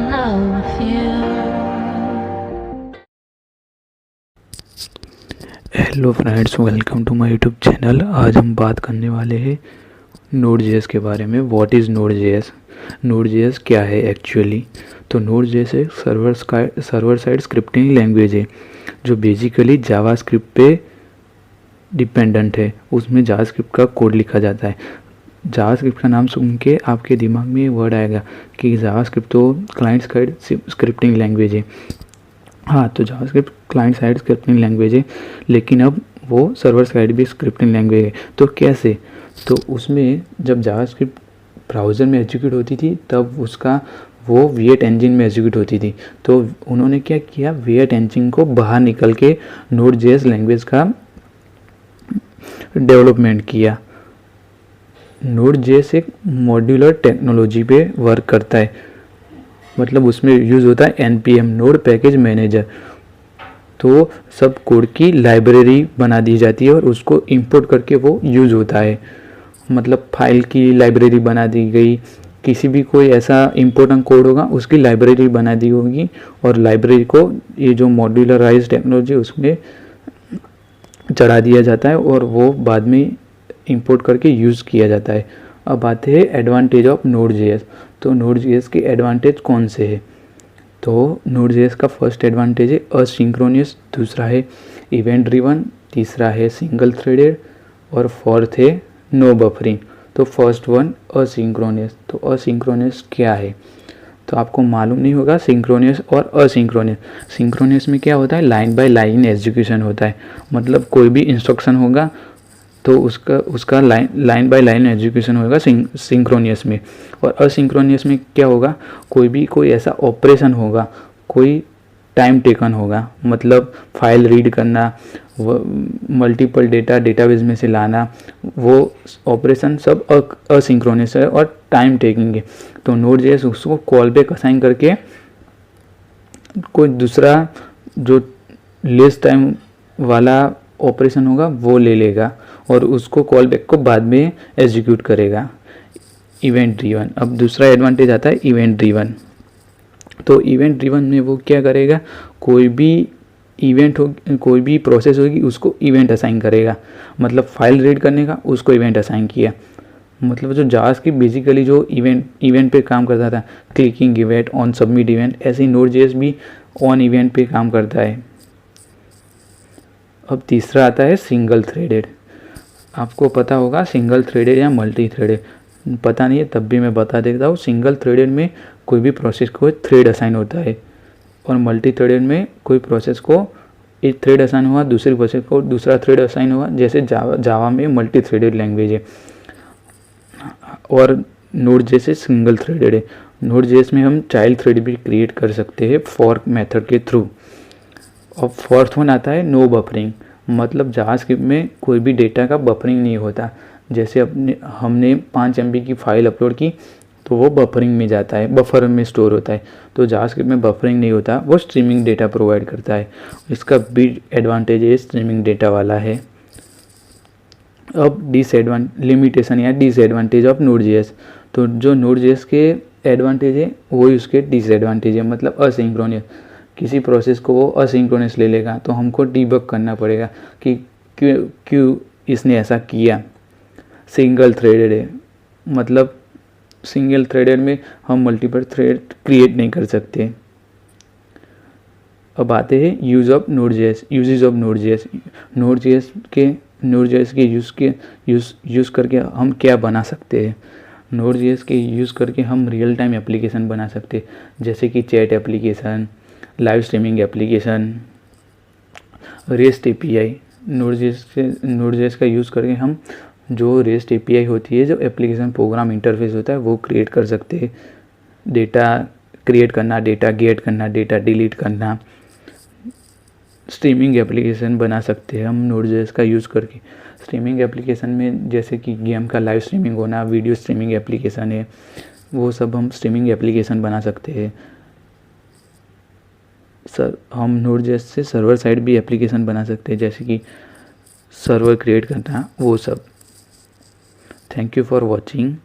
how I feel. Hello friends, welcome to my YouTube channel. आज हम बात करने वाले हैं नोड.जेएस के बारे में। What is नोड.जेएस? नोड.जेएस क्या है एक्चुअली? तो नोड.जेएस एक सर्वर साइड स्क्रिप्टिंग लैंग्वेज है जो बेसिकली जावास्क्रिप्ट पे डिपेंडेंट है। उसमें जावास्क्रिप्ट का कोड लिखा जाता है। जावास्क्रिप्ट का नाम सुन के आपके दिमाग में ये वर्ड आएगा कि जावास्क्रिप्ट तो क्लाइंट साइड स्क्रिप्टिंग लैंग्वेज है। हाँ, तो JavaScript client side scripting language है, लेकिन अब वो सर्वर साइड भी स्क्रिप्टिंग लैंग्वेज है। तो कैसे? तो उसमें जब जावास्क्रिप्ट ब्राउज़र में एग्जीक्यूट होती थी तब उसका वो V8 इंजन में एग्जीक्यूट होती थी। तो उन्होंने क्या किया, V8 इंजन को बाहर निकल के नोड.जेएस लैंग्वेज का डेवलपमेंट किया। नोड.जेएस एक मॉड्यूलर टेक्नोलॉजी पे वर्क करता है, मतलब उसमें यूज़ होता है NPM, नोड पैकेज मैनेजर। तो सब कोड की लाइब्रेरी बना दी जाती है और उसको इंपोर्ट करके वो यूज़ होता है। मतलब फाइल की लाइब्रेरी बना दी गई, किसी भी कोई ऐसा इम्पोर्टेंट कोड होगा उसकी लाइब्रेरी बना दी होगी और लाइब्रेरी को ये जो मॉड्यूलराइज टेक्नोलॉजी उसमें चढ़ा दिया जाता है और वो बाद में इंपोर्ट करके यूज़ किया जाता है। अब आते हैं एडवांटेज ऑफ नोड.जेएस। तो नोड.जेएस के एडवांटेज कौन से है? तो नोड.जेएस का फर्स्ट एडवांटेज है असिंक्रोनियस, दूसरा है इवेंट ड्रिवन, तीसरा है सिंगल थ्रेडेड और फोर्थ है नो बफरिंग। तो फर्स्ट वन असिंक्रोनियस। तो असिंक्रोनियस क्या है? तो आपको मालूम नहीं होगा सिंक्रोनियस और असिंक्रोनियस। सिंक्रोनियस में क्या होता है, लाइन बाय लाइन एग्जीक्यूशन होता है। मतलब कोई भी इंस्ट्रक्शन होगा तो उसका लाइन बाय लाइन एग्जीक्यूशन होगा सिंक्रोनियस में। और असिंक्रोनियस में क्या होगा, कोई ऐसा ऑपरेशन होगा, कोई टाइम टेकन होगा, मतलब फाइल रीड करना, मल्टीपल डेटाबेस में से लाना, वो ऑपरेशन सब असिंक्रोनियस है और टाइम टेकिंग है। तो नोड.जेएस उसको कॉल बैक असाइन करके कोई दूसरा जो लेस टाइम वाला ऑपरेशन होगा वो ले लेगा और उसको कॉल बैक को बाद में एग्जीक्यूट करेगा। Event driven. अब दूसरा एडवांटेज आता है इवेंट ड्रिवन। तो इवेंट ड्रिवन में वो क्या करेगा, कोई भी प्रोसेस होगी उसको इवेंट असाइन करेगा। मतलब फाइल रीड करने का उसको इवेंट असाइन किया। मतलब जो जावास्क्रिप्ट बेसिकली जो इवेंट पे काम करता था, clicking event, on submit event, ऐसे ही नोड.जेएस भी ऑन इवेंट पे काम करता है। अब तीसरा आता है सिंगल थ्रेडेड। आपको पता होगा सिंगल थ्रेडेड या मल्टी थ्रेडेड, पता नहीं है तब भी मैं बता देता हूँ। सिंगल थ्रेडेड में कोई भी प्रोसेस को थ्रेड असाइन होता है और मल्टी थ्रेडेड में कोई प्रोसेस को एक थ्रेड असाइन हुआ, दूसरी प्रोसेस को दूसरा थ्रेड असाइन हुआ। जैसे जावा में मल्टी थ्रेडेड लैंग्वेज है और नोड.जेएस सिंगल थ्रेडेड है। नोड.जेएस में हम चाइल्ड थ्रेड भी क्रिएट कर सकते हैं फॉर्क मेथड के थ्रू। और फोर्थ वन आता है नो बफरिंग। मतलब जावास्क्रिप्ट में कोई भी डेटा का बफरिंग नहीं होता। जैसे हमने 5 MB की फाइल अपलोड की तो वो बफरिंग में जाता है, बफर में स्टोर होता है। तो जावास्क्रिप्ट में बफरिंग नहीं होता, वो स्ट्रीमिंग डेटा प्रोवाइड करता है। इसका बिग एडवांटेज है स्ट्रीमिंग डेटा वाला है। अब लिमिटेशन या डिसएडवांटेज ऑफ नोड.जेएस। तो जो नोड.जेएस के एडवांटेज है वही उसके डिसएडवांटेज है। मतलब असिंक्रोनियस, किसी प्रोसेस को वो असिंक्रोनस ले लेगा तो हमको डीबग करना पड़ेगा कि क्यों इसने ऐसा किया। सिंगल थ्रेडेड है, मतलब सिंगल थ्रेडेड में हम मल्टीपल थ्रेड क्रिएट नहीं कर सकते। अब आते हैं यूज़ ऑफ नोड.जेएस, यूजेस ऑफ नोड.जेएस। नोड.जेएस के यूज़ करके हम क्या बना सकते हैं। नोड.जेएस के यूज़ करके हम रियल टाइम एप्लीकेशन बना सकते हैं, जैसे कि chat application, live streaming application, rest API। नोड.जेएस का यूज़ करके हम जो रेस्ट API होती है, जो एप्लीकेशन प्रोग्राम इंटरफेस होता है, वो क्रिएट कर सकते हैं। डेटा क्रिएट करना, डेटा गेट करना, डेटा डिलीट करना, स्ट्रीमिंग एप्लीकेशन बना सकते हैं हम नोड.जेएस का यूज़ करके। स्ट्रीमिंग एप्लीकेशन में जैसे कि गेम का लाइव स्ट्रीमिंग होना, वीडियो स्ट्रीमिंग एप्लीकेशन है, वो सब हम स्ट्रीमिंग एप्लीकेशन बना सकते हैं। हम नोड.जेएस से सर्वर साइड भी एप्लीकेशन बना सकते हैं, जैसे कि सर्वर क्रिएट करना, वो सब। Thank you for watching.